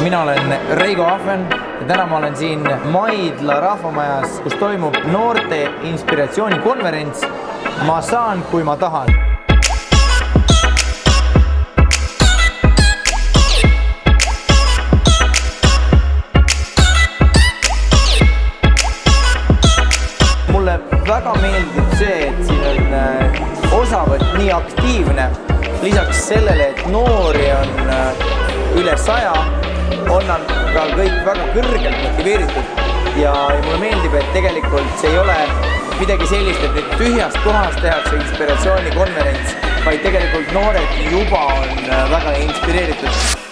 Mina olen Reigo Ahven ja täna ma olen siin Maidla rahvamajas, kus toimub noorte inspiratsioonikonverents Ma saan, kui ma tahan. Mulle väga meeldib see, et siin on osavõtt nii aktiivne. Lisaks sellele, et noori on üle 100, on nad ka kõik väga kõrgelt motiveeritud. Ja mulle meeldib, et tegelikult see ei ole midagi sellist, et nüüd tühjast kohast tehakse inspiratsioonikonverents, vaid tegelikult noored juba on väga inspireeritud.